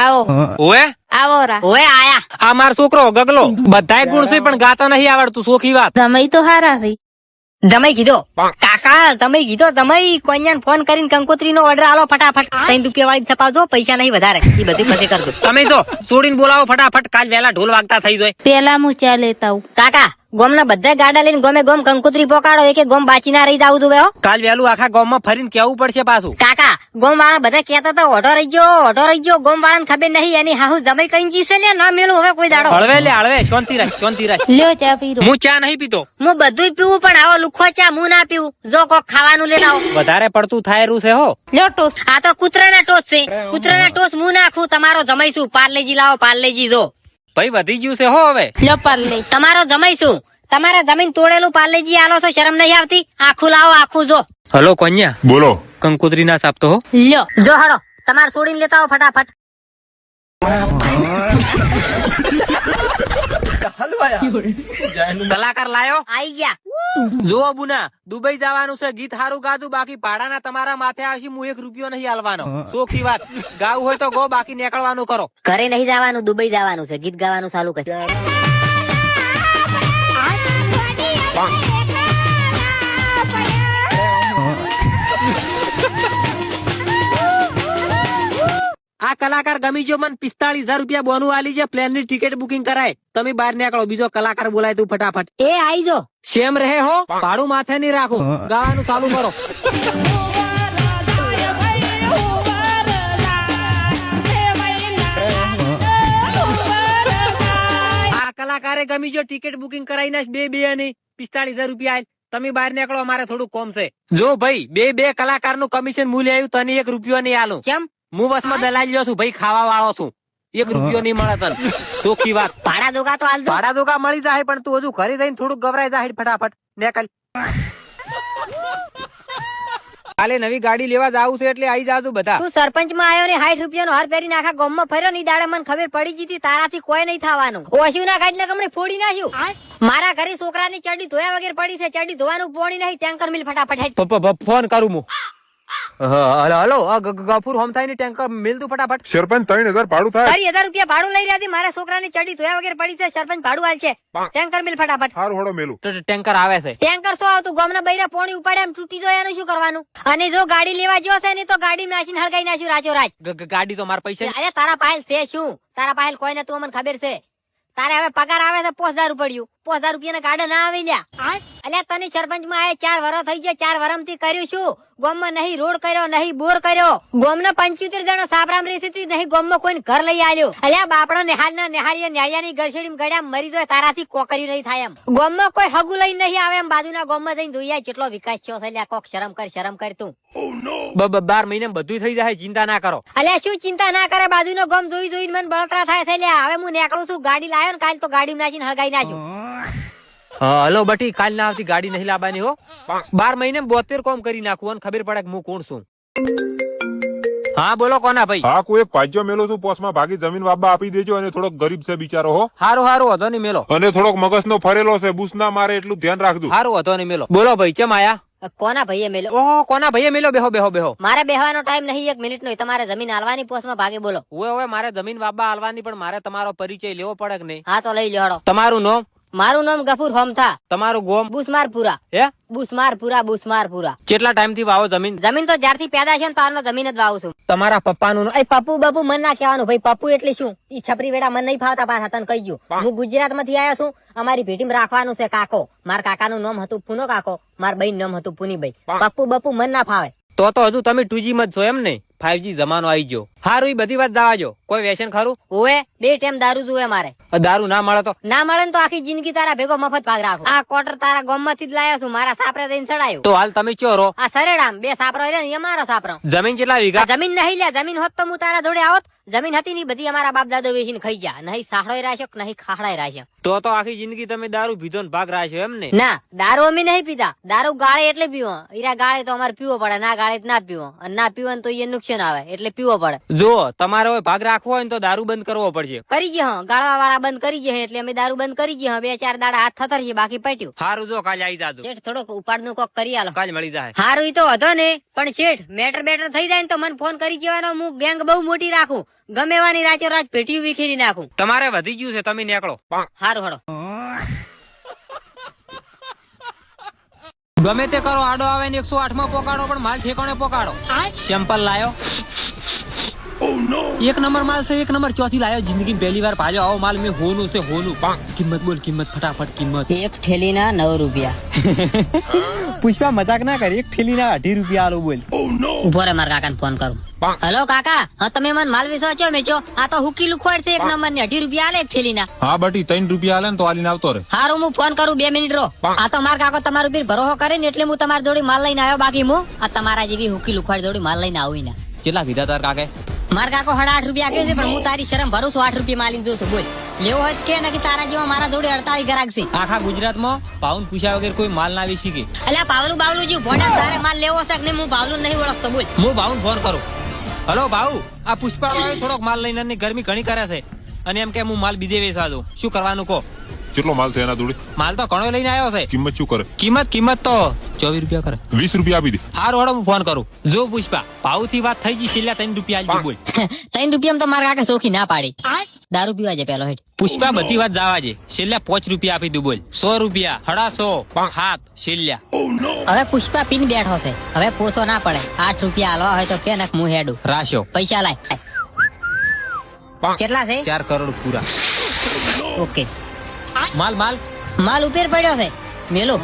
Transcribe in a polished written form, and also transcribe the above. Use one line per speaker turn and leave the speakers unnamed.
આવો
ઓએ
આવો રા
ઓએ આયા.
આ મારો છોકરો ગગલો બધાય ગુણ છે પણ ગાતા નહીં આવડતું. સોખી વાત.
જમાઈ તો હારા થઈ.
જમાઈ કીધો કાકા, જમાઈ કીધો જમાઈ કોન્યાને ફોન કરીને કંકોત્રી નો ઓર્ડર આલો ફટાફટ. 3 રૂપિયા વાળી છપાવજો, પૈસા નહીં વધારે. એ બધી પછી કરજો.
તમે જો છોડીને બોલાવો ફટાફટ. કાલ વહેલા ઢોલ વાગતા થઈ જાય.
પેલા હું ચા લેતા આવું.
કાકા ગોમના બધા ગાડા લઈને ગોમે ગોમ કંકોત્રી પોકાડો. એક ગોમ બાચી ના રહી જાવ તું હો.
કાલ વહેલું આખા ગામમાં ફરીને કેવું પડશે પાછું.
કાકા ગોમ વાળા બધા કેતા હતા ઓઢો રહી ગયો. ગોમ વાળાને ખબર નહીં એની હાહુ જમાઈ કઈ જીસે લે ના મેલું હવે કોઈ દાડો.
હળવે લે હળવે. શાંતિ રાખ શાંતિ રાખ.
લ્યો ચા પી
હું ચા નહીં પીતો.
હું બધું પીવું પણ આવો લુખો ચા હું ના પીવું. જો કોક ખાવાનું લઈને આવો.
વધારે પડતું થાય છે હો.
લ્યો ટોસ.
આ તો કૂતરાના ટોસ છે. કૂતરાના ટોસ હું નાખું. તમારો જમાઈશું. પાર્લેજી લાવો પાર્લેજી. જો
ભાઈ વધી ગયું છે હો હવે.
લ્યો પાર્લે.
તમારો જમાઈશું. તમારા જમીન તોડેલું પાર્લેજી આલો છો. શરમ નહીં આવતી? આખું લાવો આખું. જો
હલો કન્યા
બોલો.
કંકોત્રી ના સાપતો હો.
લ્યો
જો હડો તમારે છોડીને લેતા આવો ફટાફટ.
કલાકાર લાયો.
આઈ ગયા.
જુઓ બુના દુબઈ જવાનું છે. ગીત હારું ગાધું બાકી ભાડાના તમારા માથે આવશે. હું 1 રૂપિયો નહીં આલવાનો. સોખી વાત. ગાવું હોય તો ગો બાકી નીકળવાનું કરો.
ઘરે નહીં જવાનું, દુબઈ જવાનું છે. ગીત ગાવાનું ચાલુ કર.
આ કલાકાર ગમી ગયો મને. 45,000 રૂપિયા બોનું આલી છે. પ્લેન ની ટિકિટ બુકિંગ કરાય. તમે બહાર નીકળો. બીજો કલાકાર બોલાય તું ફટાફટ.
એ આઈ જો.
સેમ રહે હો. ભાડું માથે નહીં રાખો. ગાવાનું ચાલુ કરો. આ કલાકારે ગમી ગયો. ટિકિટ બુકિંગ કરાવી નાખ. બે ની 45,000 રૂપિયા આલ. તમે બહાર નીકળો. અમારે થોડું કોમ છે. જો ભાઈ બે કલાકાર નું કમિશન મૂલ્ય આવ્યું. તને 1 રૂપિયો નહીં આલું.
કેમ?
હું બસમાં દલાલી લ્યો છું ભાઈ. ખાવા વાળો છું. 1 રૂપિયો નહીં મળે તને. ચોખ્ખી વાત.
ભાડા દોગા તો હાલજો.
ભાડા દોગા મળી જાય પણ તું હજુ ઘરે જઈને થોડું ગભરાઈ જાય. ફટાફટ નીકળ. કાલે નવી ગાડી લેવા જાવું છે એટલે આવી જાજો બધા.
તું સરપંચ માં આવ્યો ને 60 રૂપિયાનો હાર પહેરીને આખા ગામમાં ફર્યો ની દાડે મને ખબર પડી જીતી તારાથી કોઈ નહીં થવાનું. ઓછું ના કાઢીને કમણે ફોડી નાખ્યું. મારા ઘરે છોકરાની ચડી ધોયા વગર પડી છે. ચડી ધોવાનું પોણી નહીં. ટેન્કર મિલ ફટાફટ.
ફોન કરું હું. હલો ગફુર હોમ થાય ને ટેન્કર મિલ તું ફટાફટ.
સરપંચ 3,000 ભાડું થાય.
1000 રૂપિયા ભાડું લઈ રહ્યા હતી. મારા છોકરાની ચડી ધોયા વગર પડી છે. સરપંચ ભાડું હાલ છે. ટેન્કર મિલ ફટાફટ.
હારું હળો મેલું.
ટેન્કર આવે છે.
ટેન્કર શું આવતું? ગામના બૈરા પોણી ઉપાડે એમ તૂટી જાય. એનું શું કરવાનું? અને જો ગાડી લેવા જો છે ને તો ગાડી નાખીને હળગાઈ નાખ્યું રાજો રાજ.
ગાડી તો મારા પૈસા.
અરે તારા પાહેલ છે શું? તારા પાહેલ કોઈ નથી મને ખબર છે. તારે હવે પગાર આવે છે 5,000 પડ્યું. 5,000 રૂપિયા ગાડા ના આવી લ્યા. અલ્યા તને સરપંચ માં આવે 4 વર્ષ થઈ ગયા. 4 વર્ષ થી કર્યું શું? ગામમાં નહીં રોડ કર્યો, નહીં બોર કર્યો. ગામના 75 જણા સાબરામ રેસી નહીં. ગામમાં કોઈ ઘર લઈ આવ્યો. અલ્યા બાપડા નેહાલના નેહાળીએ ન્યાયાની ગળસેડી ગળ્યા મરી જાય. તારાથી કોકર્યું નહીં થાય એમ. ગામમાં કોઈ હગુ લઈ નહીં આવે એમ. બાજુના ગામમાં જઈને જોઈએ કેટલો વિકાસ થયો છે. અલ્યા કોક શરમ કર તું.
12 મહિને બધું થઈ જાય. ચિંતા ના કરો.
અલ્યા શું ચિંતા ના કરે? બાજુનો ગામ જોઈને મને બળતરા થાય છે. લ્યા હવે હું નીકળું છું. ગાડી લાવ્યો ને કાલ તો ગાડી નાખીને હળગાઈ નાખ્યું.
હલો બટી કાલ ના આવતી ગાડી નહીં લાવવાની હો. 12 મહિને 72 કોમ કરી નાખું અને ખબર પડે કે હું કોણ છું. હા બોલો કોના ભાઈ.
હા કોઈ એક પાજો મેલો છું. પોસમાં ભાગી જમીન વાબા આપી દેજો. અને થોડોક ગરીબ છે બિચારો હો.
હારું હતો નહીં મેલો.
અને થોડોક મગજ નો ફરેલો છે. બુસ ના મારે એટલું ધ્યાન રાખજો.
હારું હતો નહીં મેલો. બોલો ભાઈ ચમ આયા.
કોના ભાઈએ મેલો?
ઓહો કોના ભાઈએ મેલો. બેહો.
મારે બેહવાનો ટાઈમ નહીં. 1 મિનિટ નો. તમારે જમીન આલવાની પોસ્ટમાં ભાગે બોલો.
ઓએ મારે જમીન વાબા આલવાની પણ મારે તમારો પરિચય લેવો પડે કે નહીં?
હા તો લઈ લ્યો.
તમારું નામ?
મારું નામ ગફુર હોમથા.
તમારું ગોમ?
બુસમારપુરા.
હે
બુસમારપુરા.
કેટલા ટાઈમ થી વાવો જમીન?
જમીન તો જ્યારથી પેદા છે ને તારનો જમીન જ વાવું છું.
તમારા પપ્પાનું?
પપ્પુ બપુ મન ના કહેવાનું ભાઈ. પપ્પુ એટલે શું? ઈ છપરી વેડા મન નહીં ફાવતા. પાછા તને કહી ગયું. હું ગુજરાત માંથી આવ્યો છું. અમારી ભેટીમાં રાખવાનું છે કાકો. મારા કાકાનું નામ હતું પૂનો કાકો. મારા બહેન નામ હતું પૂનીભાઈ. પપ્પુ બપુ મન ના ફાવે.
તો હજુ તમે 2G માં જ છો એમ ને? 5G જમાનો આવી ગયો. હારું ઈ બધી વાત જવાજો. કોઈ વ્યસન ખરું?
ઓએ 2 ટાઈમ દારૂ જોવે મારે.
દારૂ ના મળે તો?
ના મળે તો આખી જિંદગી તારા ભેગો મફત ભાગ રાખો. આ કોટર તારા ગામ માંથી જ લાયા છું. મારા સાપરે જઈને ચડાયું.
તો હાલ તમે ક્યાં રહો?
આ સરેડામ 2 સાપરો રે ને અમારો સાપરો.
જમીન કેટલા વીઘા?
જમીન નહીં લ્યા. જમીન હોત તો હું તારા જોડે આવત. જમીન હતી ની બધી અમારા બાપ દાદો વેચીને ખાઈ ગયા. નહીં સાહડોય રાખ્યો નહીં ખાખડાય રાખ્યો.
તો આખી જિંદગી તમે દારૂ પીધો ને ભાગ રાખ્યો એમ ને?
ના દારૂ અમે નહીં પીતા. દારૂ ગાળે એટલે પીવો. ઈરા ગાળે તો અમારે પીવો પડે. ના ગાળે ના પીવો. અને ના પીવો તો એ નુકસાન. ઇન્ફેક્શન આવે એટલે પીવો પડે.
જો તમારે હવે ભાગ રાખવો હોય ને તો દારૂ બંધ કરવો પડશે.
કરી ગયા હા, ગાળવા વાળા બંધ કરી ગયા એટલે અમે દારૂ બંધ કરી ગયા. 2-4 દાડા હાથ થતર છે, બાકી પટ્યું.
હારું, જો કાલે આવી જાજો.
શેઠ થોડોક ઉપાડનું કોક કરી આલો.
કાલે મળી જાય.
હારું ઈ તો હતો ને, પણ શેઠ મેટર બેટર થઈ જાય ને તો મને ફોન કરી જવાનો. હું ગેંગ બહુ મોટી રાખું, ગમે એવાની રાચો રાત પેટીયું વિખેરી નાખું.
તમારે વધી ગયું છે, તમે નીકળો.
હારું હડો.
ગમે તે કરો, આડો આવે ને 108 માં પોકાડો, પણ માલ ઠેકાણે પોકાડો. સેમ્પલ લાયો. એક નંબર માલ છે, એક નંબર. ચોથી લાયો જિંદગી પહેલી વાર ભાજો આવો માલ. મેં હોનું છે, હોનું. કિંમત બોલ, કિંમત ફટાફટ કિંમત.
એક થેલીના 9 રૂપિયા.
પુષ્પા મજાક ના કરી, એક થેલીના 18 રૂપિયા આલો બોલ.
ઉભો રે, મારા કાકાને ફોન કરું. હેલો કાકા, હા તમે મને માલ વિશે ચો મેચો. આ તો હુકી લુખવાડ છે, એક નંબર ની 18 રૂપિયા આલે એક થેલીના.
હા બટી 3 રૂપિયા આલે ને તો આલીને આવતો રે.
હારું, હું ફોન કરું, 2 મિનિટ રો. આ તો મારા કાકો તમારું બી ભરોસો કરે ને એટલે હું તમારી જોડી માલ લઈને આવ્યો. બાકી હું આ તમારા જેવી હુકી લુખવાડ જોડી માલ લઈને આવું ના.
કેટલા કીધા તાર કાકે?
મારા કાકો 8.5 રૂપિયા કે છે, પણ હું તારી શરમ ભરું છું. 8 રૂપિયા માલીને જોઉં છું. બોલ લેવો હોય કે ના, કે તારા જેવા મારા જોડે 48 ગ્રાહક છે.
આખા ગુજરાતમાં પાઉન પૂછ્યા વગર કોઈ માલ ના વેચી કે?
અલ્યા પાવલું બાવલું જેવું ભોડા તારે માલ લેવો છે કે હું બાવલું નહીં ઓળખતો. બોલ
હું ભાઉન ફોન કરું. હલો ભાઉ, આ પુષ્પા વાળો થોડોક માલ લઈને આની ગરમી ઘણી કરે છે અને એમ કે હું માલ બીજે વેચવા દઉં. શું કરવાનું કહો?
કેટલો માલ છે એના જોડે?
માલ તો ઘણો લઈને આવ્યો છે.
કિંમત શું કરે?
કિંમત તો 24 રૂપિયા કરે.
20 રૂપિયા આપી દે.
હારું હડો, હું ફોન કરું. જો પુષ્પા, ભાવ થી વાત થઈ ગઈ, છેલ્લા 3 રૂપિયા આલજો બોલ.
3 રૂપિયા તો મારા કાકા સોખી ના પાડી. દારૂ પીવા છે પેલો હેઠ.
પુષ્પા, બધી વાત જવા છે, છેલ્લા 5 રૂપિયા આપી દઉં બોલ. 100 રૂપિયા, 150, 7 છેલ્લા.
હવે પુષ્પા પીન બેઠો છે, હવે પોસો ના પડે. 8 રૂપિયા હાલવા હોય તો કે હું હેડું.
રાશો
પૈસા લાય. કેટલા છે?
4 કરોડ પૂરા.
ઓકે.
માલ
માલ ઉપર પડ્યો છે, મેલો.